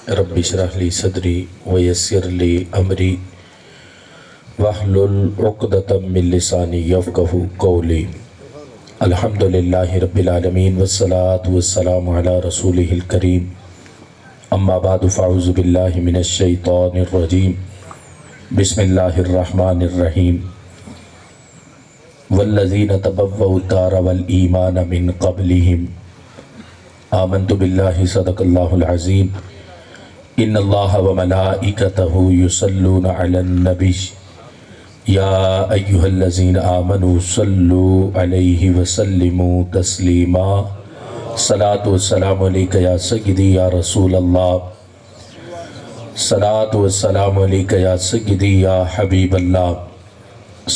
رب اشرح لی صدری ویسر لی امری واحلل عقدۃ من لسانی یفقہوا قولی۔ الحمدللہ رب العالمین والصلاة والسلام علی رسولہ الکریم، اما بعد فاعوذ باللہ من الشیطان الرجیم، بسم اللہ الرحمن الرحیم۔ والذین تبوؤا الدار والایمان من قبلہم آمنت باللہ صدق اللہ العظیم۔ ان اللہ وملائکتہ یصلون علی النبی یا ایہا الذین آمنوا صلوا علیہ وسلموا تسلیما۔ صلاۃ والسلام علیک یا سیدی یا رسول اللہ، صلاۃ والسلام علیک یا سیدی یا حبیب اللہ،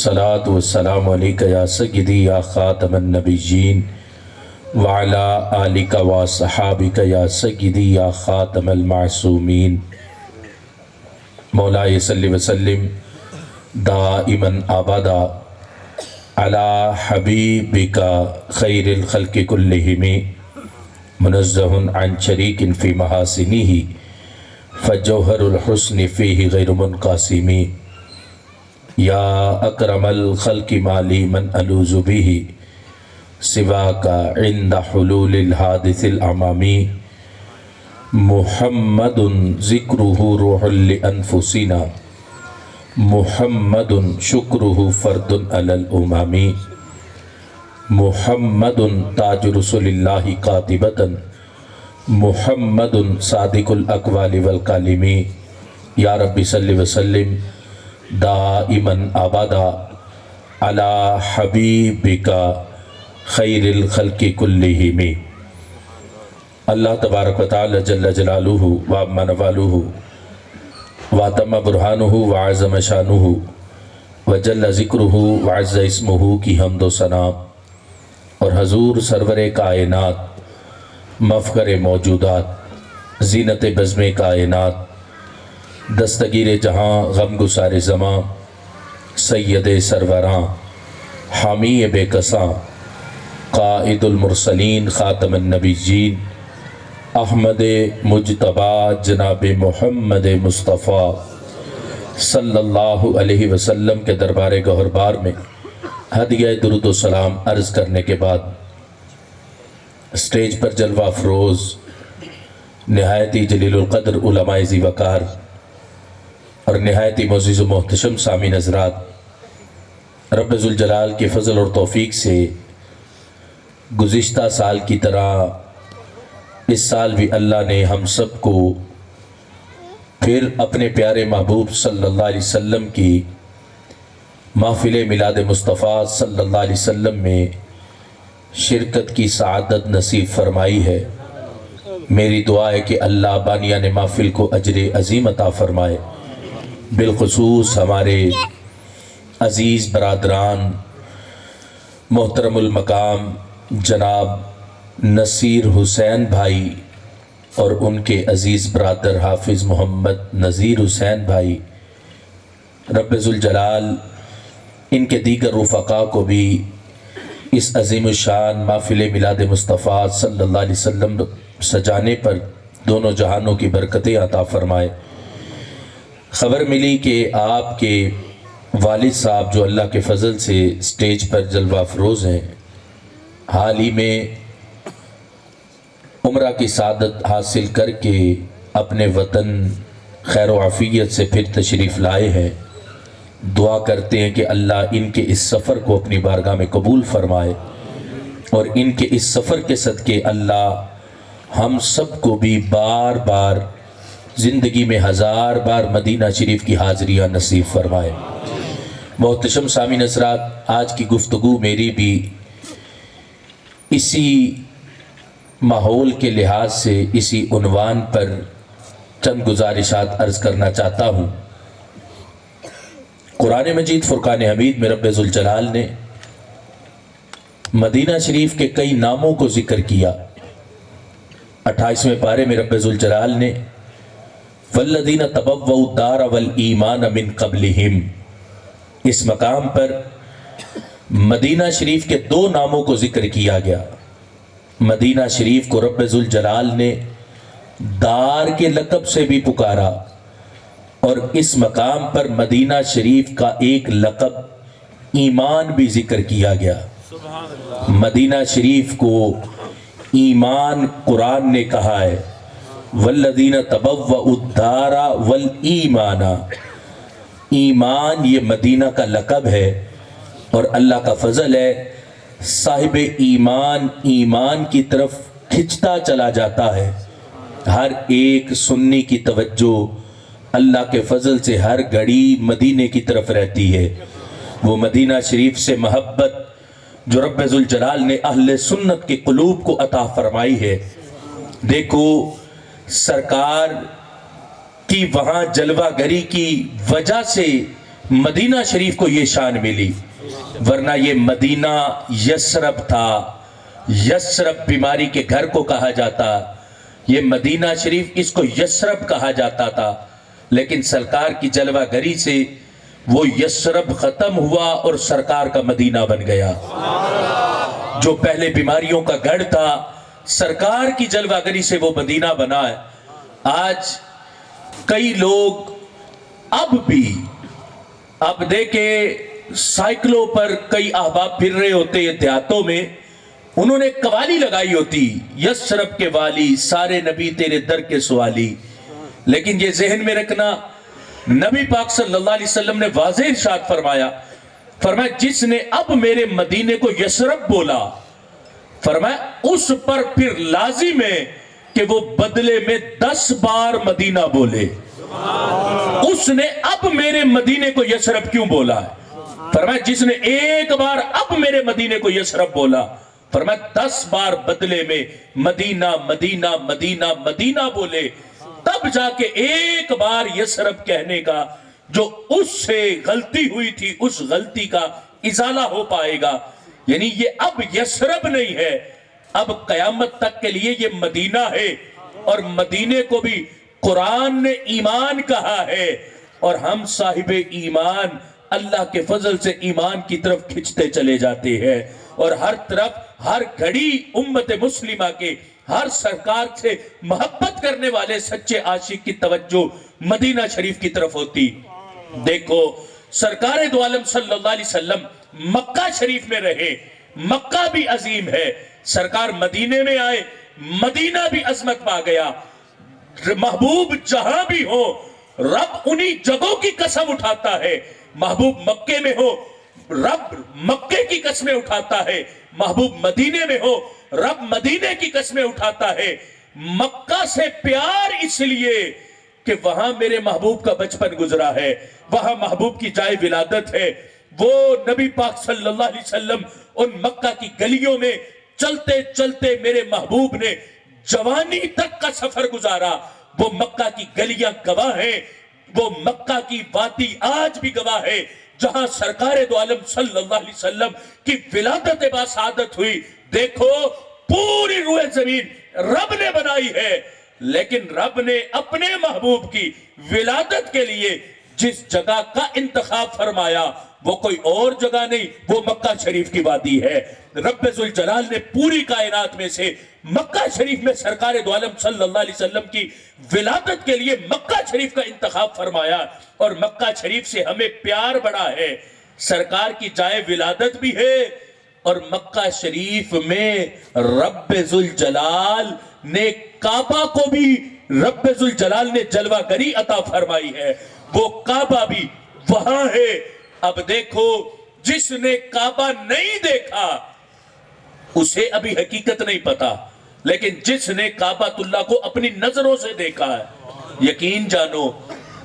صلاۃ والسلام علیک یا سیدی یا خاتم النبیین وعلا آلک و صحابک یا سیدی یا خاتم المعصومین۔ مولا صلی وسلم دائما ابدا علی حبیبک خیر الخلق کلہم، منزہ عن شریک فی محاسنہ فجوہر الحسن فیہ غیر منقسم۔ یا اکرم الخلق مالی من الوذ بہ سواک عند حلول الحادث الامامی۔ محمد ذکرہ روح لانفسنا، محمد شکرہ فرد علی الامم۔ محمد تاج رسول اللہ قاطبۃ، محمد صادق الاقوال والکالم۔ یا رب صلی وسلم دائما ابدا علی حبیبک خیر الخلق کلہم۔ اللہ تبارک و تعالی جل جلالہ وعظم نوالہ واتم برہانہ وعظم شانہ وجل ذکرہ وعز اسمہ کی حمد و ثنا اور حضور سرور کائنات، مفخر موجودات، زینت بزم کائنات، دستگیر جہاں غم گسار زماں، سید سروراں، حامی بے کساں، قائد المرسلین خاتم النبیین، احمد مجتبی جناب محمد مصطفیٰ صلی اللہ علیہ وسلم کے دربار گوہربار میں ہدیہ درود و سلام عرض کرنے کے بعد، اسٹیج پر جلوہ افروز نہایتی جلیل القدر علماء ذی وقار اور نہایتی معزز و محتشم سامعین حضرات، رب ذوالجلال کے فضل اور توفیق سے گزشتہ سال کی طرح اس سال بھی اللہ نے ہم سب کو پھر اپنے پیارے محبوب صلی اللہ علیہ وسلم کی محفل میلاد مصطفیٰ صلی اللہ علیہ وسلم میں شرکت کی سعادت نصیب فرمائی ہے۔ میری دعا ہے کہ اللہ بانیان محفل کو اجر عظیم عطا فرمائے، بالخصوص ہمارے عزیز برادران محترم المقام جناب نصیر حسین بھائی اور ان کے عزیز برادر حافظ محمد نذیر حسین بھائی، رب ذوالجلال ان کے دیگر رفقا کو بھی اس عظیم الشان محفل میلاد مصطفیٰ صلی اللہ علیہ وسلم سجانے پر دونوں جہانوں کی برکتیں عطا فرمائے۔ خبر ملی کہ آپ کے والد صاحب جو اللہ کے فضل سے اسٹیج پر جلوہ افروز ہیں، حال ہی میں عمرہ کی سعادت حاصل کر کے اپنے وطن خیر و عافیت سے پھر تشریف لائے ہیں۔ دعا کرتے ہیں کہ اللہ ان کے اس سفر کو اپنی بارگاہ میں قبول فرمائے اور ان کے اس سفر کے صدقے اللہ ہم سب کو بھی بار بار زندگی میں 1000 بار مدینہ شریف کی حاضریاں نصیب فرمائے۔ محتشم سامعین حضرات، آج کی گفتگو میری بھی اسی ماحول کے لحاظ سے اسی عنوان پر چند گزارشات عرض کرنا چاہتا ہوں۔ قرآن مجید فرقان حمید میں رب ذوالجلال نے مدینہ شریف کے کئی ناموں کو ذکر کیا۔ 28ویں پارے میں رب ذوالجلال نے والذین تبوؤا الدار والایمان من قبلہم، اس مقام پر مدینہ شریف کے 2 ناموں کو ذکر کیا گیا۔ مدینہ شریف کو رب ذوالجلال نے دار کے لقب سے بھی پکارا، اور اس مقام پر مدینہ شریف کا ایک لقب ایمان بھی ذکر کیا گیا۔ مدینہ شریف کو ایمان قرآن نے کہا ہے، والذین تبوؤا الدار والایمان۔ ایمان یہ مدینہ کا لقب ہے، اور اللہ کا فضل ہے صاحب ایمان ایمان کی طرف کھنچتا چلا جاتا ہے۔ ہر ایک سنی کی توجہ اللہ کے فضل سے ہر گھڑی مدینے کی طرف رہتی ہے۔ وہ مدینہ شریف سے محبت جو رب ذوالجلال نے اہل سنت کے قلوب کو عطا فرمائی ہے۔ دیکھو سرکار کی وہاں جلوہ گری کی وجہ سے مدینہ شریف کو یہ شان ملی، ورنہ یہ مدینہ یثرب تھا۔ یثرب بیماری کے گھر کو کہا جاتا، یہ مدینہ شریف اس کو یثرب کہا جاتا تھا، لیکن سرکار کی جلوہ گری سے وہ یثرب ختم ہوا اور سرکار کا مدینہ بن گیا۔ جو پہلے بیماریوں کا گھر تھا، سرکار کی جلوہ گری سے وہ مدینہ بنا ہے۔ آج کئی لوگ اب دیکھیں سائیکلوں پر کئی احباب پھر رہے ہوتے ہیں دیہاتوں میں، انہوں نے قوالی لگائی ہوتی، یثرب کے والی سارے نبی تیرے در کے سوالی۔ لیکن یہ ذہن میں رکھنا، نبی پاک صلی اللہ علیہ وسلم نے واضح ارشاد فرمایا جس نے اب میرے مدینے کو یثرب بولا، فرمایا اس پر پھر لازم ہے کہ وہ بدلے میں 10 بار مدینہ بولے۔ اس نے اب میرے مدینے کو یثرب کیوں بولا ہے؟ فرمایا جس نے ایک بار اب میرے مدینے کو یثرب بولا، فرمایا 10 بار بدلے میں مدینہ مدینہ مدینہ مدینہ بولے، تب جا کے ایک بار یثرب کہنے کا جو اس سے غلطی ہوئی تھی اس غلطی کا ازالہ ہو پائے گا۔ یعنی یہ اب یثرب نہیں ہے، اب قیامت تک کے لیے یہ مدینہ ہے، اور مدینے کو بھی قرآن نے ایمان کہا ہے، اور ہم صاحب ایمان اللہ کے فضل سے ایمان کی طرف کھنچتے چلے جاتے ہیں، اور ہر طرف ہر گھڑی امت مسلمہ کے ہر سرکار سے محبت کرنے والے سچے عاشق کی توجہ مدینہ شریف کی طرف ہوتی۔ دیکھو سرکار دو عالم صلی اللہ علیہ وسلم مکہ شریف میں رہے، مکہ بھی عظیم ہے، سرکار مدینے میں آئے، مدینہ بھی عظمت پا گیا۔ محبوب جہاں بھی ہو رب انہی جگہوں کی قسم اٹھاتا ہے، محبوب مکے میں ہو رب مکے کی قسمیں اٹھاتا ہے، محبوب مدینے میں ہو رب مدینے کی قسمیں اٹھاتا ہے۔ مکہ سے پیار اس لیے کہ وہاں میرے محبوب کا بچپن گزرا ہے، وہاں محبوب کی جائے ولادت ہے۔ وہ نبی پاک صلی اللہ علیہ وسلم ان مکہ کی گلیوں میں چلتے چلتے میرے محبوب نے جوانی تک کا سفر گزارا۔ وہ مکہ کی گلیاں گواہ ہیں، وہ مکہ کی وادی آج بھی گواہ ہے، جہاں سرکار دو عالم صلی اللہ علیہ وسلم کی ولادت باسعادت ہوئی۔ دیکھو پوری روئے زمین رب نے بنائی ہے، لیکن رب نے اپنے محبوب کی ولادت کے لیے جس جگہ کا انتخاب فرمایا وہ کوئی اور جگہ نہیں، وہ مکہ شریف کی وادی ہے۔ رب ذوالجلال نے پوری کائنات میں سے مکہ شریف میں سرکار دو عالم صلی اللہ علیہ وسلم کی ولادت کے لیے مکہ شریف کا انتخاب فرمایا، اور مکہ شریف سے ہمیں پیار بڑا ہے، سرکار کی جائے ولادت بھی ہے، اور مکہ شریف میں رب ذوالجلال نے کعبہ کو بھی رب ذوالجلال نے جلوہ گری عطا فرمائی ہے، وہ کعبہ بھی وہاں ہے۔ اب دیکھو جس نے کعبہ نہیں دیکھا اسے ابھی حقیقت نہیں پتا، لیکن جس نے کعبۃ اللہ کو اپنی نظروں سے دیکھا ہے، یقین جانو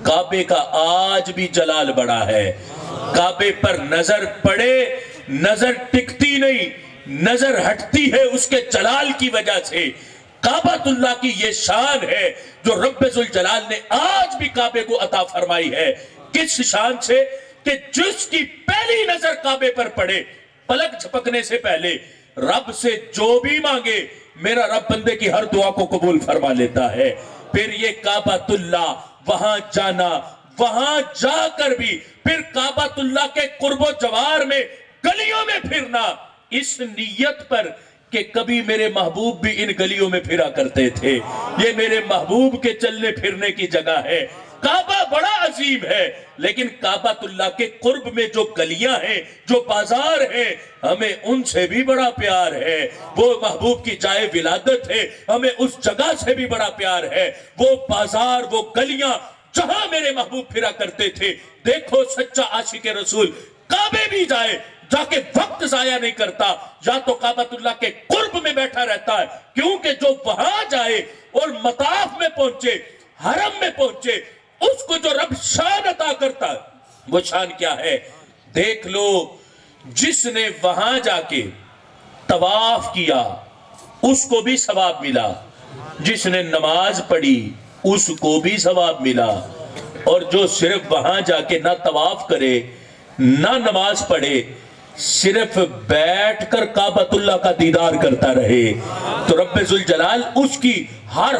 کعبے کا آج بھی جلال بڑا ہے۔ کعبے پر نظر پڑے نظر ٹکتی نہیں، نظر ہٹتی ہے اس کے جلال کی وجہ سے۔ کعبۃ اللہ کی یہ شان ہے جو رب ذوالجلال نے آج بھی کعبے کو عطا فرمائی ہے۔ کس شان سے؟ کہ جس کی پہلی نظر کعبے پر پڑے پلک جھپکنے سے پہلے رب سے جو بھی مانگے میرا رب بندے کی ہر دعا کو قبول فرما لیتا ہے۔ پھر یہ کعبۃ اللہ وہاں جانا، وہاں جا کر بھی پھر کعبۃ اللہ کے قرب و جوار میں گلیوں میں پھرنا، اس نیت پر کہ کبھی میرے محبوب بھی ان گلیوں میں پھرا کرتے تھے، یہ میرے محبوب کے چلنے پھرنے کی جگہ ہے۔ کعبہ بڑا عظیم ہے، لیکن کعبۃ اللہ کے قرب میں جو گلیاں ہیں، جو بازار ہیں، ہمیں ان سے بھی بڑا پیار ہے۔ وہ محبوب کی جائے ولادت ہے، ہمیں اس جگہ سے بھی بڑا پیار ہے۔ وہ بازار، وہ گلیاں جہاں میرے محبوب پھرا کرتے تھے۔ دیکھو سچا عاشق رسول کعبے بھی جائے، جا کے وقت ضائع نہیں کرتا، یا تو کعبۃ اللہ کے قرب میں بیٹھا رہتا ہے، کیونکہ جو وہاں جائے اور مطاف میں پہنچے، حرم میں پہنچے، اس کو جو رب شان عطا کرتا ہے وہ شان کیا ہے؟ دیکھ لو، جس نے وہاں جا کے طواف کیا اس کو بھی ثواب ملا، جس نے نماز پڑھی اس کو بھی ثواب ملا، اور جو صرف وہاں جا کے نہ طواف کرے نہ نماز پڑھے، صرف بیٹھ کر کعبۃ اللہ کا دیدار کرتا رہے، تو رب ذوالجلال اس کی ہر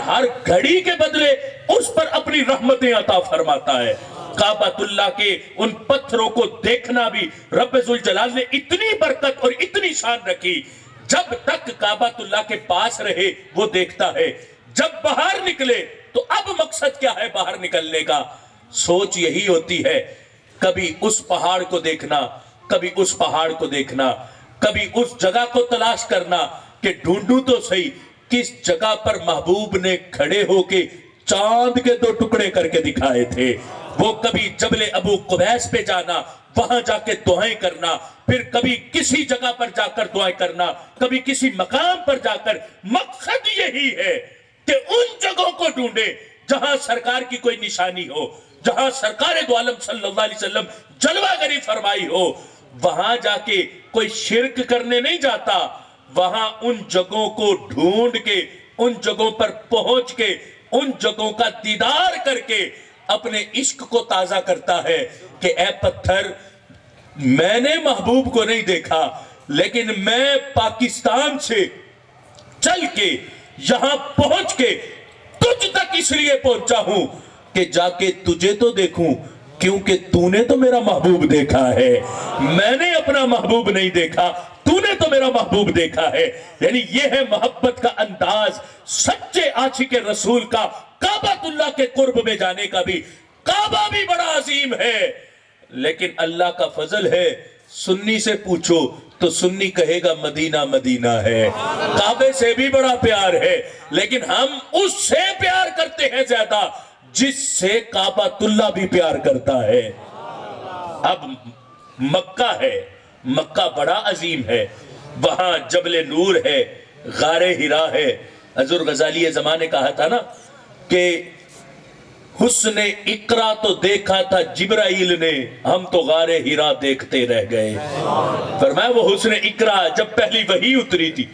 گھڑی کے بدلے اس پر اپنی رحمتیں عطا فرماتا ہے۔ کعبۃ اللہ کے ان پتھروں کو دیکھنا بھی رب ذوالجلال نے اتنی برکت اور اتنی شان رکھی، جب تک کعبۃ اللہ کے پاس رہے وہ دیکھتا ہے، جب باہر نکلے تو اب مقصد کیا ہے باہر نکلنے کا؟ سوچ یہی ہوتی ہے، کبھی اس پہاڑ کو دیکھنا، کبھی اس پہاڑ کو دیکھنا، کبھی اس جگہ کو تلاش کرنا کہ ڈھونڈوں تو صحیح کس جگہ پر محبوب نے کھڑے ہو کے چاند کے 2 ٹکڑے کر کے دکھائے تھے۔ وہ کبھی جبل ابو قبیس پہ جانا، وہاں جا کے دعائیں کرنا، پھر کبھی کسی جگہ پر جا کر دعائیں کرنا، کبھی کسی مقام پر جا کر۔ مقصد یہی ہے کہ ان جگہوں کو ڈھونڈے جہاں سرکار کی کوئی نشانی ہو، جہاں سرکار دو عالم صلی اللہ علیہ وسلم جلوہ گری فرمائی ہو۔ وہاں جا کے کوئی شرک کرنے نہیں جاتا، وہاں ان جگہوں کو ڈھونڈ کے، ان جگہوں پر پہنچ کے، ان جگہوں کا دیدار کر کے اپنے عشق کو تازہ کرتا ہے کہ اے پتھر، میں نے محبوب کو نہیں دیکھا، لیکن میں پاکستان سے چل کے یہاں پہنچ کے تجھ تک اس لیے پہنچا ہوں کہ جا کے تجھے تو دیکھوں، کیونکہ تو نے تو میرا محبوب دیکھا ہے، میں نے اپنا محبوب نہیں دیکھا، تو نے تو میرا محبوب دیکھا ہے۔ یعنی یہ ہے محبت کا انداز سچے عاشق رسول کا، کعبۃ اللہ کے قرب میں جانے کا بھی۔ کعبہ بھی بڑا عظیم ہے، لیکن اللہ کا فضل ہے، سنی سے پوچھو تو سنی کہے گا مدینہ مدینہ ہے۔ کعبے سے بھی بڑا پیار ہے، لیکن ہم اس سے پیار کرتے ہیں زیادہ جس سے کعبۃ اللہ بھی پیار کرتا ہے۔ اب مکہ ہے، مکہ بڑا عظیم ہے، وہاں جبل نور ہے، غار حرا ہے۔ حضور غزالی زمان نے کہا تھا نا کہ حسن اقرا تو دیکھا تھا جبرائیل نے، ہم تو غار حرا دیکھتے رہ گئے۔ فرمایا وہ حسن اقرا جب پہلی وحی اتری تھی،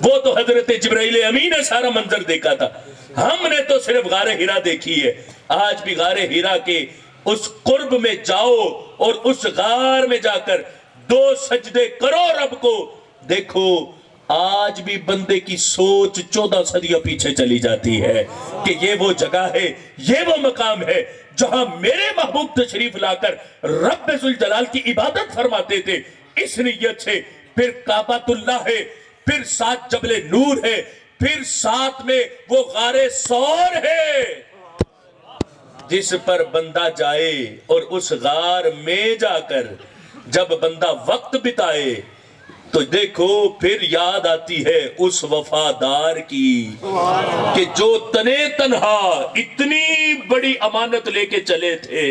وہ تو حضرت جبرائیل امین نے سارا منظر دیکھا تھا، ہم نے تو صرف غار حرا دیکھی ہے۔ آج بھی غار حرا کے اس قرب میں جاؤ اور اس غار میں جا کر 2 سجدے کرو رب کو، دیکھو آج بھی بندے کی سوچ 14 صدیوں پیچھے چلی جاتی ہے کہ یہ وہ جگہ ہے، یہ وہ مقام ہے جہاں میرے محبوب تشریف لا کر رب ذوالجلال کی عبادت فرماتے تھے۔ اس نیت سے پھر کعبۃ اللہ ہے، پھر ساتھ جبل نور ہے، پھر ساتھ میں وہ غار ثور ہے جس پر بندہ جائے اور اس غار میں جا کر جب بندہ وقت بتائے تو دیکھو پھر یاد آتی ہے اس وفادار کی کہ جو تنے تنہا اتنی بڑی امانت لے کے چلے تھے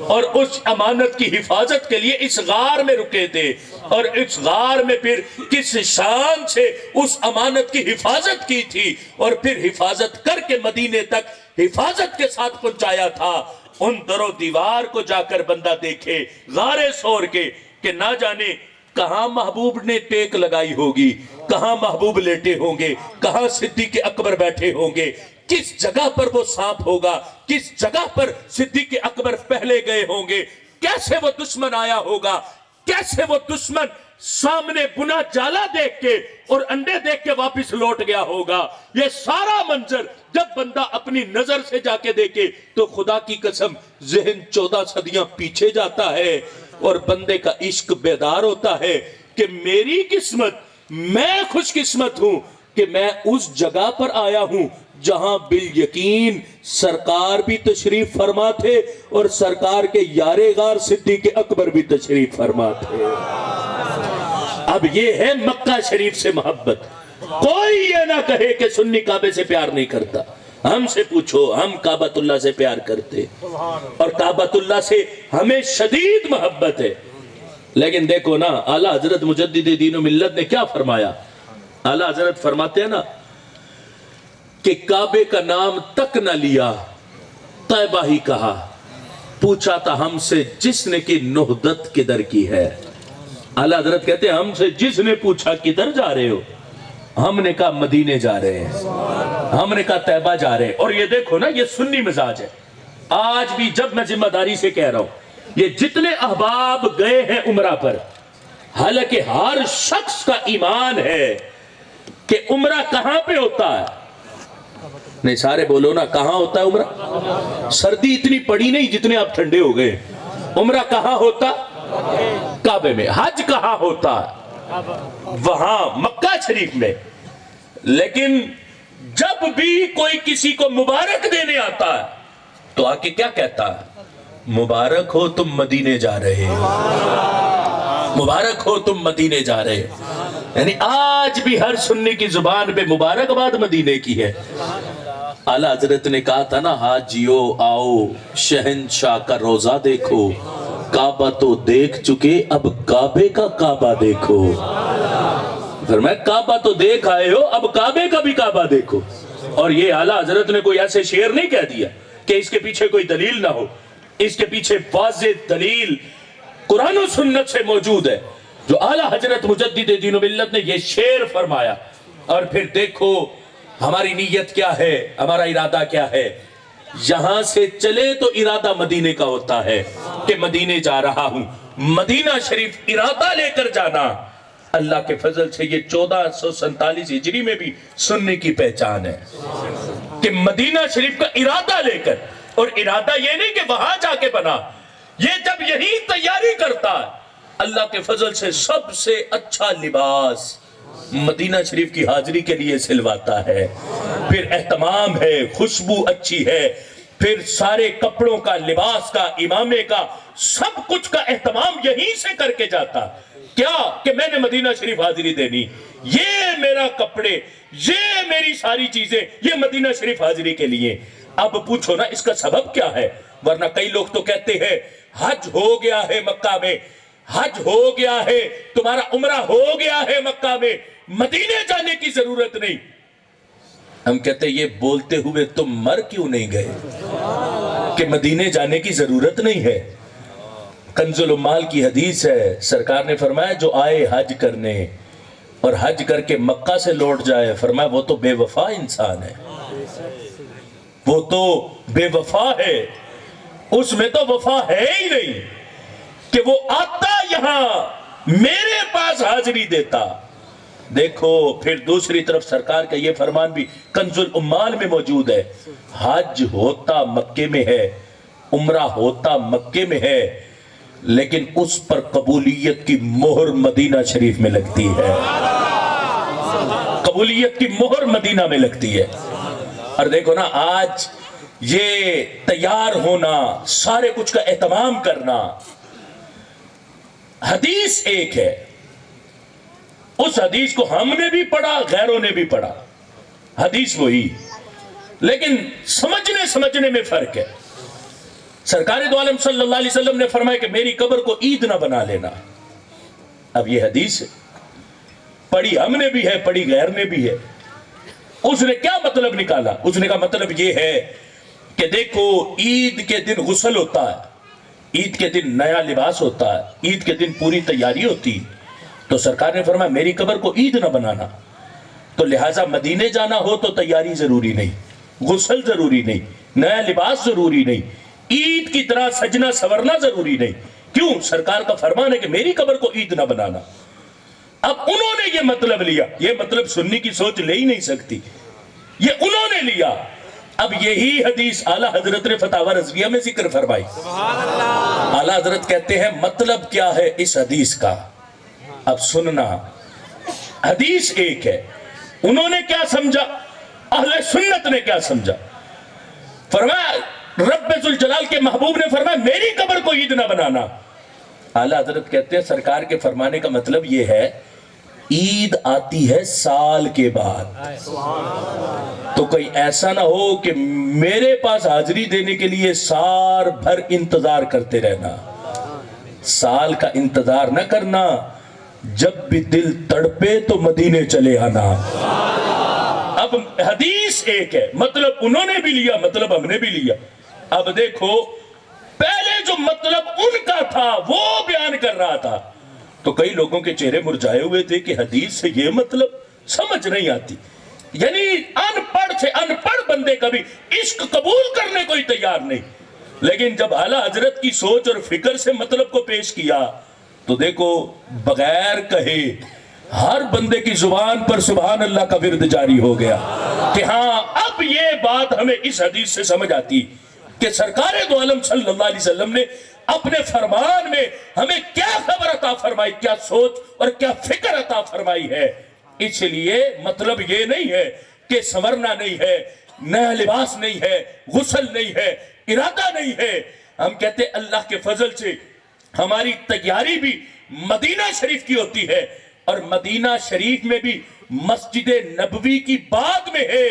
اور اس امانت کی حفاظت کے لیے اس غار میں رکے تھے، اور اس غار میں پھر کس شان سے اس امانت کی حفاظت کی تھی، اور پھر حفاظت کر کے مدینے تک حفاظت کے ساتھ پہنچایا تھا۔ ان در و دیوار کو جا کر بندہ دیکھے غار ثور کے کہ نہ جانے کہاں محبوب نے ٹیک لگائی ہوگی، کہاں محبوب لیٹے ہوں گے، کہاں صدیق اکبر بیٹھے ہوں گے، کس جگہ پر وہ سانپ ہوگا، کس جگہ پر صدیق اکبر پہلے گئے ہوں گے، کیسے وہ دشمن آیا ہوگا، کیسے وہ دشمن سامنے بنا جالا دیکھ کے اور انڈے دیکھ کے واپس لوٹ گیا ہوگا۔ یہ سارا منظر جب بندہ اپنی نظر سے جا کے دیکھے تو خدا کی قسم ذہن 14 صدیاں پیچھے جاتا ہے اور بندے کا عشق بیدار ہوتا ہے کہ میری قسمت میں خوش قسمت ہوں کہ میں اس جگہ پر آیا ہوں جہاں بالیقین سرکار بھی تشریف فرما تھے اور سرکار کے یار غار صدیق اکبر بھی تشریف فرما تھے۔ اب یہ ہے مکہ شریف سے محبت۔ کوئی یہ نہ کہے کہ سنی کعبے سے پیار نہیں کرتا۔ ہم سے پوچھو، ہم کعبۃ اللہ سے پیار کرتے اور کعبۃ اللہ سے ہمیں شدید محبت ہے۔ لیکن دیکھو نا، اعلیٰ حضرت مجدد دین و ملت نے کیا فرمایا؟ اعلیٰ حضرت فرماتے ہیں نا کہ کعبے کا نام تک نہ لیا، طیبہ ہی کہا، پوچھا تھا ہم سے جس نے کہ نہدت کدھر کی ہے۔ اعلیٰ حضرت کہتے ہیں ہم سے جس نے پوچھا کدھر جا رہے ہو، ہم نے کہا مدینے جا رہے ہیں، ہم نے کہا طیبہ جا رہے ہیں۔ اور یہ دیکھو نا، یہ سنی مزاج ہے۔ آج بھی جب میں ذمہ داری سے کہہ رہا ہوں، یہ جتنے احباب گئے ہیں عمرہ پر، حالانکہ ہر شخص کا ایمان ہے کہ عمرہ کہاں پہ ہوتا ہے؟ نہیں سارے بولو نا، کہاں ہوتا ہے عمرہ؟ سردی اتنی پڑی نہیں جتنے آپ ٹھنڈے ہو گئے۔ عمرہ کہاں ہوتا؟ کعبے میں۔ حج کہاں ہوتا؟ وہاں مکہ شریف میں۔ لیکن جب بھی کوئی کسی کو مبارک دینے آتا ہے تو آ کے کیا کہتا ہے؟ مبارک ہو تم مدینے جا رہے ہو، مبارک ہو تم مدینے جا رہے ہو۔ یعنی آج بھی ہر سنی کی زبان پہ مبارکباد مدینے کی ہے۔ اعلیٰ حضرت نے کہا تھا نا، حاجیو آؤ شہنشاہ کا روزہ دیکھو، کعبہ تو دیکھ چکے اب کعبے کا کعبہ دیکھو۔ فرمایا کعبہ تو دیکھ آئے ہو، اب کعبے کا بھی کعبہ دیکھو۔ اور یہ اعلیٰ حضرت نے کوئی ایسے شعر نہیں کہہ دیا کہ اس کے پیچھے کوئی دلیل نہ ہو، اس کے پیچھے واضح دلیل قرآن و سنت سے موجود ہے، جو اعلیٰ حضرت مجدد دین و ملت نے یہ شعر فرمایا۔ اور پھر دیکھو ہماری نیت کیا ہے، ہمارا ارادہ کیا ہے۔ یہاں سے چلے تو ارادہ مدینے کا ہوتا ہے کہ مدینے جا رہا ہوں۔ مدینہ شریف ارادہ لے کر جانا اللہ کے فضل سے یہ 1447 ہجری میں بھی سننے کی پہچان ہے کہ مدینہ شریف کا ارادہ لے کر، اور ارادہ یہ نہیں کہ وہاں جا کے بنا، یہ جب یہی تیاری کرتا ہے، اللہ کے فضل سے سب سے اچھا لباس مدینہ شریف کی حاضری کے لیے سلواتا ہے۔ پھر اہتمام ہے، خوشبو اچھی ہے، پھر سارے کپڑوں کا، لباس کا، امامے کا، سب کچھ کا اہتمام یہیں سے کر کے جاتا۔ کیا کہ میں نے مدینہ شریف حاضری دینی، یہ میرا کپڑے، یہ میری ساری چیزیں، یہ مدینہ شریف حاضری کے لیے۔ اب پوچھو نا اس کا سبب کیا ہے؟ ورنہ کئی لوگ تو کہتے ہیں حج ہو گیا ہے مکہ میں، حج ہو گیا ہے، تمہارا عمرہ ہو گیا ہے مکہ میں، مدینے جانے کی ضرورت نہیں۔ ہم کہتے ہیں یہ بولتے ہوئے تم مر کیوں نہیں گئے کہ مدینے جانے کی ضرورت نہیں ہے؟ کنز العمال کی حدیث ہے، سرکار نے فرمایا جو آئے حج کرنے اور حج کر کے مکہ سے لوٹ جائے، فرمایا وہ تو بے وفا انسان ہے، وہ تو بے وفا ہے، اس میں تو وفا ہے ہی نہیں کہ وہ آتا یہاں میرے پاس حاضری دیتا۔ دیکھو پھر دوسری طرف سرکار کا یہ فرمان بھی کنز العمال میں موجود ہے، حج ہوتا مکے میں ہے، عمرہ ہوتا مکے میں ہے، لیکن اس پر قبولیت کی مہر مدینہ شریف میں لگتی ہے، قبولیت کی مہر مدینہ میں لگتی ہے۔ اور دیکھو نا آج یہ تیار ہونا، سارے کچھ کا اہتمام کرنا، حدیث ایک ہے، اس حدیث کو ہم نے بھی پڑھا، غیروں نے بھی پڑھا، حدیث وہی، لیکن سمجھنے میں فرق ہے۔ سرکار دو عالم صلی اللہ علیہ وسلم نے فرمایا کہ میری قبر کو عید نہ بنا لینا۔ اب یہ حدیث ہے، پڑھی ہم نے بھی ہے، پڑھی غیر نے بھی ہے۔ اس نے کیا مطلب نکالا؟ اس نے کہا مطلب یہ ہے کہ دیکھو عید کے دن غسل ہوتا ہے، عید کے دن نیا لباس ہوتا ہے، عید کے دن پوری تیاری ہوتی، تو سرکار نے فرمایا میری قبر کو عید نہ بنانا، تو لہٰذا مدینے جانا ہو تو تیاری ضروری نہیں، غسل ضروری نہیں، نیا لباس ضروری نہیں، عید کی طرح سجنا سورنا ضروری نہیں۔ کیوں؟ سرکار کا فرمان ہے کہ میری قبر کو عید نہ بنانا۔ اب انہوں نے یہ مطلب لیا، یہ مطلب سنی کی سوچ لے ہی نہیں سکتی، یہ انہوں نے لیا۔ اب یہی حدیث اعلیٰ حضرت نے فتاوی رضویہ میں ذکر فرمائی۔ اعلیٰ حضرت کہتے ہیں مطلب کیا ہے اس حدیث کا؟ اب سننا، حدیث ایک ہے. انہوں نے کیا سمجھا, اہل سنت نے کیا سمجھا؟ فرمایا رب ذوالجلال کے محبوب نے فرمایا میری قبر کو عید نہ بنانا. اعلیٰ حضرت کہتے ہیں سرکار کے فرمانے کا مطلب یہ ہے عید آتی ہے سال کے بعد, تو کوئی ایسا نہ ہو کہ میرے پاس حاضری دینے کے لیے سال بھر انتظار کرتے رہنا. سال کا انتظار نہ کرنا, جب بھی دل تڑپے تو مدینے چلے آنا. اب حدیث ایک ہے, مطلب انہوں نے بھی لیا, مطلب ہم نے بھی لیا. اب دیکھو پہلے جو مطلب ان کا تھا وہ بیان کر رہا تھا, تو کئی لوگوں کے چہرے مرجھائے ہوئے تھے کہ حدیث سے یہ مطلب سمجھ نہیں آتی. یعنی ان پڑھ سے ان پڑھ بندے کا بھی عشق قبول کرنے کو ہی تیار نہیں. لیکن جب اعلیٰ حضرت کی سوچ اور فکر سے مطلب کو پیش کیا تو دیکھو بغیر کہے ہر بندے کی زبان پر سبحان اللہ کا ورد جاری ہو گیا کہ ہاں اب یہ بات ہمیں اس حدیث سے سمجھ آتی کہ سرکار دو عالم صلی اللہ علیہ وسلم نے اپنے فرمان میں ہمیں کیا خبر عطا فرمائی, کیا سوچ اور کیا فکر عطا فرمائی ہے. اس لیے مطلب یہ نہیں ہے کہ سنورنا نہیں ہے, نیا لباس نہیں ہے, غسل نہیں ہے, ارادہ نہیں ہے. ہم کہتے ہیں اللہ کے فضل سے ہماری تیاری بھی مدینہ شریف کی ہوتی ہے, اور مدینہ شریف میں بھی مسجد نبوی کی بعد میں ہے.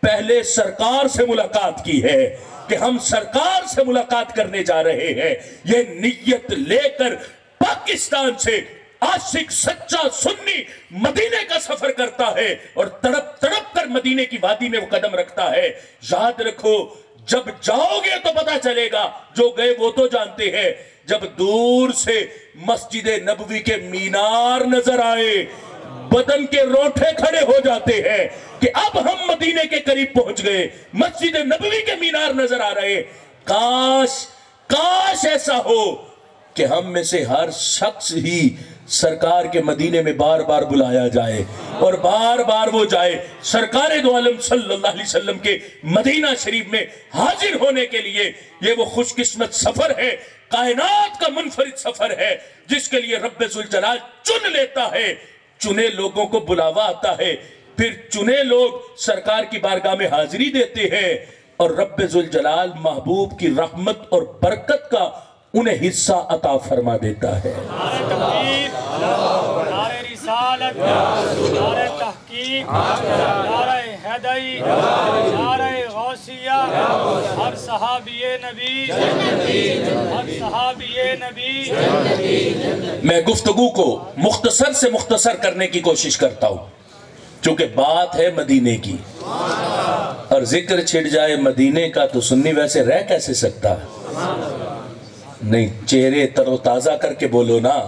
پہلے سرکار سے ملاقات کی ہے کہ ہم سرکار سے ملاقات کرنے جا رہے ہیں. یہ نیت لے کر پاکستان سے عاشق سچا سنی مدینے کا سفر کرتا ہے اور تڑپ تڑپ کر مدینے کی وادی میں وہ قدم رکھتا ہے. یاد رکھو جب جاؤ گے تو پتا چلے گا, جو گئے وہ تو جانتے ہیں. جب دور سے مسجد نبوی کے مینار نظر آئے بدن کے روٹھے کھڑے ہو جاتے ہیں کہ اب ہم مدینے کے قریب پہنچ گئے, مسجد نبوی کے مینار نظر آ رہے. کاش ایسا ہو کہ ہم میں سے ہر شخص ہی سرکار کے مدینے میں بار بار بلایا جائے اور بار بار وہ جائے. سرکار دو عالم صلی اللہ علیہ وسلم کے مدینہ شریف میں حاضر ہونے کے لیے یہ وہ خوش قسمت سفر ہے, کائنات کا منفرد سفر ہے جس کے لیے رب ذوالجلال چن لیتا ہے. چنے لوگوں کو بلاوا آتا ہے, پھر چنے لوگ سرکار کی بارگاہ میں حاضری دیتے ہیں اور رب ذوالجلال محبوب کی رحمت اور برکت کا انہیں حصہ عطا فرما دیتا ہے. نعرہ رسالت, نعرہ تحقیق, نعرہ ہدایت, نعرہ غوثیہ, ہر صحابی نبی, ہر صحابی نبی. میں گفتگو کو مختصر سے مختصر کرنے کی کوشش کرتا ہوں چونکہ بات ہے مدینے کی, اور ذکر چھڑ جائے مدینے کا تو سنی ویسے رہ کیسے سکتا ہے. نہیں, چہرے تر و تازہ کر کے بولو نا,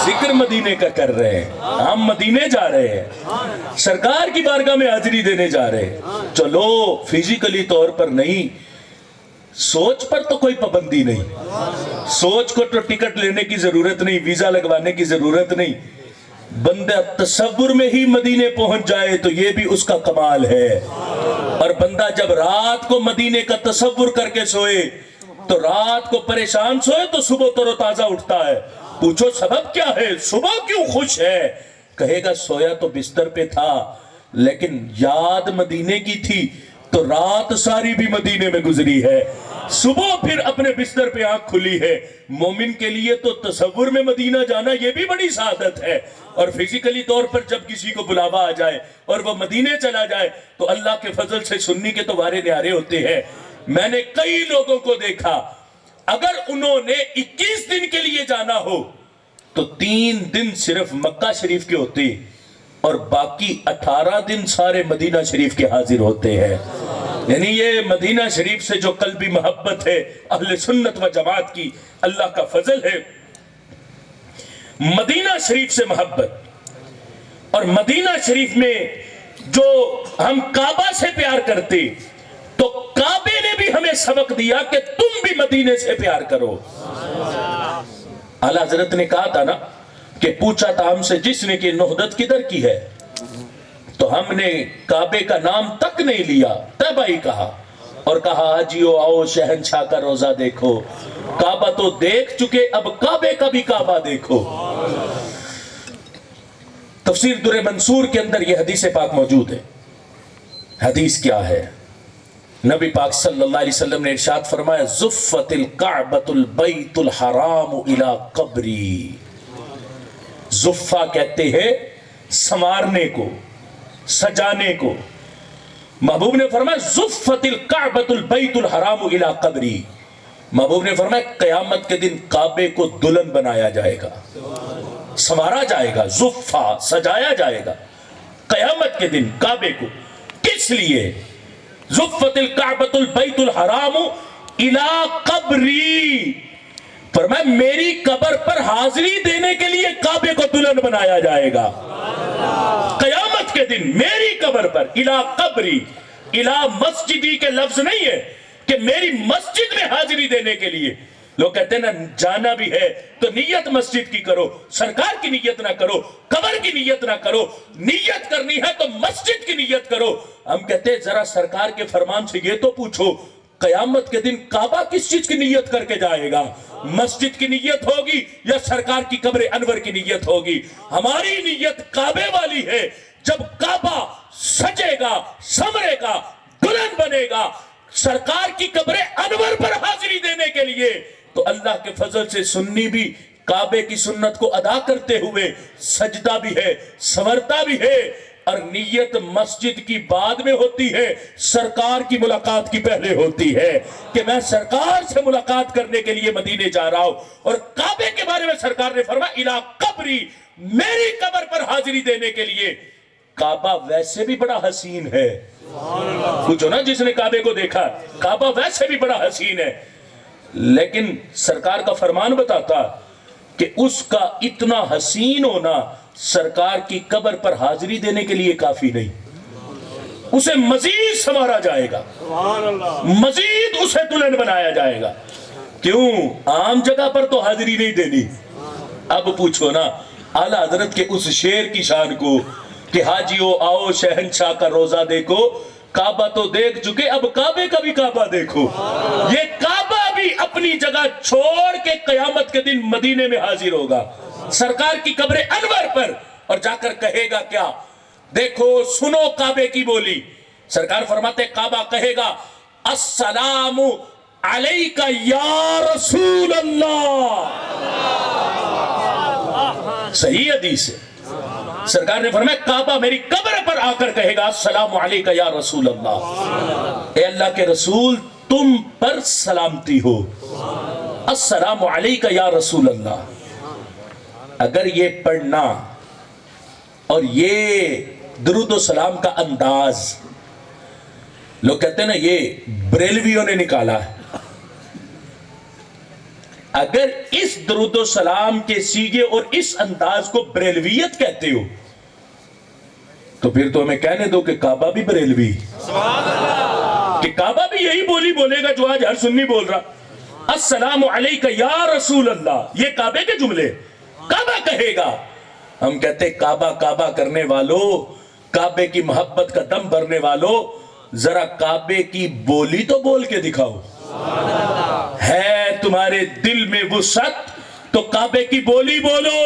ذکر مدینے کا کر رہے ہیں, ہم مدینے جا رہے ہیں, سرکار کی بارگاہ میں حاضری دینے جا رہے ہیں. چلو فزیکلی طور پر نہیں, سوچ پر تو کوئی پابندی نہیں, سوچ کو تو ٹکٹ لینے کی ضرورت نہیں, ویزا لگوانے کی ضرورت نہیں. بندہ تصور میں ہی مدینے پہنچ جائے تو یہ بھی اس کا کمال ہے. اور بندہ جب رات کو مدینے کا تصور کر کے سوئے تو رات کو پریشان سوئے تو صبح تر و تازہ اٹھتا ہے. پوچھو سبب کیا ہے, صبح کیوں خوش ہے؟ کہے گا سویا تو بستر پہ تھا لیکن یاد مدینے کی تھی تو رات ساری بھی مدینے میں گزری ہے, صبح پھر اپنے بستر پہ آنکھ کھلی ہے. مومن کے لیے تو تصور میں مدینہ جانا یہ بھی بڑی سعادت ہے, اور فزیکلی طور پر جب کسی کو بلاوا آ جائے اور وہ مدینے چلا جائے تو اللہ کے فضل سے سنی کے تو وارے نیارے ہوتے ہیں. میں نے کئی لوگوں کو دیکھا اگر انہوں نے 21 دن کے لیے جانا ہو تو 3 دن صرف مکہ شریف کے ہوتے اور باقی 18 دن سارے مدینہ شریف کے حاضر ہوتے ہیں. یعنی یہ مدینہ شریف سے جو قلبی محبت ہے اہل سنت و جماعت کی, اللہ کا فضل ہے. مدینہ شریف سے محبت, اور مدینہ شریف میں جو ہم کعبہ سے پیار کرتے تو کعبے نے بھی ہمیں سبق دیا کہ تم بھی مدینے سے پیار کرو. اعلیٰ حضرت نے کہا تھا نا کہ پوچھا تھا ہم سے جس نے کہ نہدت کدھر کی ہے, تو ہم نے کعبے کا نام تک نہیں لیا, طیبہ ہی کہا, اور کہا حاجیو آؤ شہنشاہ کا روزہ دیکھو. کعبہ تو دیکھ چکے, اب کعبے کا بھی کعبہ دیکھو. تفسیر در منصور کے اندر یہ حدیث پاک موجود ہے. حدیث کیا ہے؟ نبی پاک صلی اللہ علیہ وسلم نے ارشاد فرمایا زفت الکعبۃ البیت الحرام الی قبری. زفہ کہتے ہیں سنوارنے کو، سجانے کو. محبوب نے فرمایا زفت الکعبۃ البیت الحرام الی قبری. محبوب نے فرمایا قیامت کے دن کعبے کو دلہن بنایا جائے گا، سنوارا جائے گا، زفہ سجایا جائے گا قیامت کے دن کعبے کو. کس لیے؟ زفت الکعبۃ البیت الحرام الی قبری. فرمایا میری قبر پر حاضری دینے کے لیے کعبے کو دلہن بنایا جائے گا قیامت کے دن میری قبر پر. الی قبری، الی مسجدی کے لفظ نہیں ہے کہ میری مسجد میں حاضری دینے کے لیے. لوگ کہتے ہیں نا جانا بھی ہے تو نیت مسجد کی کرو، سرکار کی نیت نہ کرو، قبر کی نیت نہ کرو. نیت کرنی ہے تو مسجد کی نیت کرو. ہم کہتے ہیں ذرا سرکار کے فرمان سے یہ تو پوچھو قیامت کے دن کعبہ کس چیز کی نیت کر کے جائے گا؟ مسجد کی نیت ہوگی یا سرکار کی قبر انور کی نیت ہوگی؟ ہماری نیت کعبے والی ہے. جب کعبہ سجے گا، سمرے گا، دلہن بنے گا سرکار کی قبر انور پر حاضری دینے کے لیے، تو اللہ کے فضل سے سنی بھی کعبے کی سنت کو ادا کرتے ہوئے سجدہ بھی ہے، سورتا بھی ہے. اور نیت مسجد کی بعد میں ہوتی ہے، سرکار کی ملاقات کی پہلے ہوتی ہے کہ میں سرکار سے ملاقات کرنے کے لیے مدینے جا رہا ہوں. اور کعبے کے بارے میں سرکار نے فرمایا الی قبری، میری قبر پر حاضری دینے کے لیے. کعبہ ویسے بھی بڑا حسین ہے. پوچھو نا جس نے کعبے کو دیکھا، کعبہ ویسے بھی بڑا حسین ہے، لیکن سرکار کا فرمان بتاتا کہ اس کا اتنا حسین ہونا سرکار کی قبر پر حاضری دینے کے لیے کافی نہیں. اسے مزید سنوارا جائے گا، مزید اسے دلہن بنایا جائے گا. کیوں؟ عام جگہ پر تو حاضری نہیں دینی. اب پوچھو نا اعلیٰ حضرت کے اس شعر کی شان کو کہ حاجیو آؤ شہنشاہ کا روزہ دیکھو، کعبہ تو دیکھ چکے اب کعبے کا بھی کعبہ دیکھو. یہ کعبہ بھی اپنی جگہ چھوڑ کے قیامت کے دن مدینے میں حاضر ہوگا سرکار کی قبر انور پر، اور جا کر کہے گا کیا؟ دیکھو سنو کعبے کی بولی. سرکار فرماتے کعبہ کہے گا السلام علیکہ یا رسول اللہ. صحیح حدیث ہے. سرکار نے فرمایا کعبہ میری قبر پر آ کر کہے گا السلام علیکہ یا رسول اللہ. اے اللہ کے رسول تم پر سلامتی ہو. السلام علیکہ یا رسول اللہ. اگر یہ پڑھنا اور یہ درود و سلام کا انداز، لوگ کہتے ہیں نا یہ بریلویوں نے نکالا ہے، اگر اس درود و سلام کے سیغے اور اس انداز کو بریلویت کہتے ہو تو پھر تو ہمیں کہنے دو کہ کعبہ بھی بریلوی، کہ کعبہ بھی یہی بولی بولے گا جو آج ہر سنی بول رہا. السلام علیکہ یا رسول اللہ، یہ کعبے کے جملے کعبہ کہے گا. ہم کہتے کعبہ کعبہ کرنے والو، کعبے کی محبت کا دم بھرنے والو، ذرا کعبے کی بولی تو بول کے دکھاؤ. ہے تمہارے دل میں وسعت تو کعبے کی بولی بولو.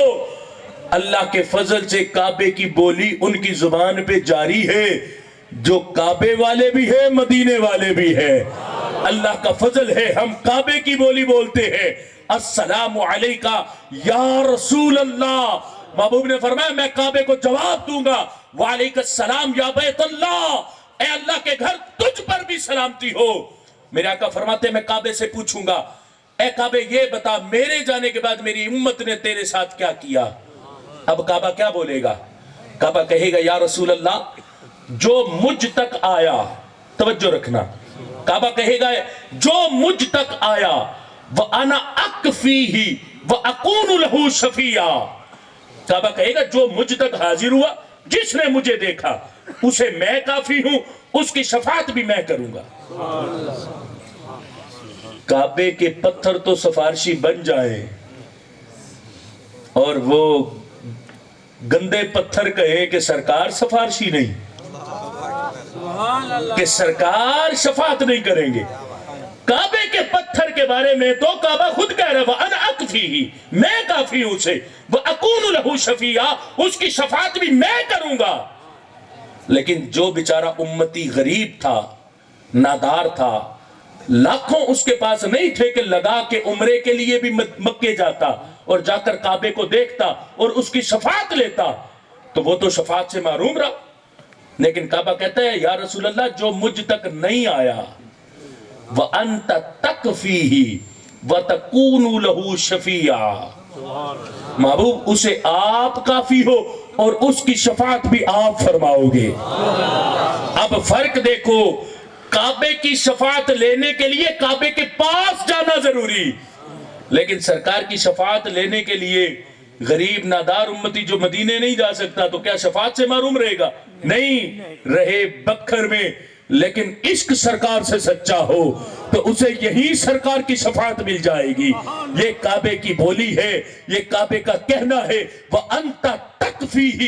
اللہ کے فضل سے کعبے کی بولی ان کی زبان پہ جاری ہے جو کعبے والے بھی ہیں، مدینے والے بھی ہیں. اللہ کا فضل ہے ہم کعبے کی بولی بولتے ہیں. السلام علیکہ یا رسول اللہ. محبوب نے فرمایا میں کعبے کو جواب دوں گا وعلیکہ السلام یا بیت اللہ، اے اللہ کے گھر تجھ پر بھی سلامتی ہو. میرے آقا فرماتے ہیں میں کعبے سے پوچھوں گا اے کعبے یہ بتا میرے جانے کے بعد میری امت نے تیرے ساتھ کیا کیا؟ اب کعبہ کیا بولے گا؟ کعبہ کہے گا یا رسول اللہ جو مجھ تک آیا، توجہ رکھنا، کعبہ کہے گا جو مجھ تک آیا وَأَنَا أَكْفِيهِ وَأَكُونُ لَهُ شَفِيًّا. کعبہ کہے گا جو مجھ تک حاضر ہوا، جس نے مجھے دیکھا اسے میں کافی ہوں، اس کی شفاعت بھی میں کروں گا. کعبے کے پتھر تو سفارشی بن جائیں اور وہ گندے پتھر کہے کہ سرکار سفارشی نہیں، کہ سرکار شفاعت نہیں کریں گے. کعبے کے پتھر کے کے بارے میں تو کعبہ خود کہہ رہا ہے وَأَنَا أَكْفِيهِ، میں کافی ہوں اسے، وَأَكُونُ لَهُ شَفِيعًا، اس کی شفاعت بھی میں کروں گا۔ لیکن جو بیچارہ امتی غریب تھا، نادار تھا، لاکھوں اس کے پاس نہیں تھے کہ لگا کے عمرے کے لیے بھی مکے جاتا اور جا کر کعبے کو دیکھتا اور اس کی شفاعت لیتا، تو وہ تو شفاعت سے محروم رہا۔ لیکن کعبہ کہتا ہے یا رسول اللہ جو مجھ تک نہیں آیا وَأَنْتَ تَكْفِيهِ وَتَكُونُ لَهُ شَفِيعًا، محبوب اسے آپ کافی ہو اور اس کی شفاعت بھی آپ فرماؤ گے۔ اب فرق دیکھو، کعبے کی شفاعت لینے کے لیے کعبے کے پاس جانا ضروری، لیکن سرکار کی شفاعت لینے کے لیے غریب نادار امتی جو مدینے نہیں جا سکتا تو کیا شفاعت سے محروم رہے گا؟ نہیں رہے بکھر میں، لیکن عشق سرکار سے سچا ہو تو اسے یہی سرکار کی شفاعت مل جائے گی۔ یہ کعبے کی بولی ہے، یہ کعبے کا کہنا ہے وَأَنْتَ تَكْفِيهِ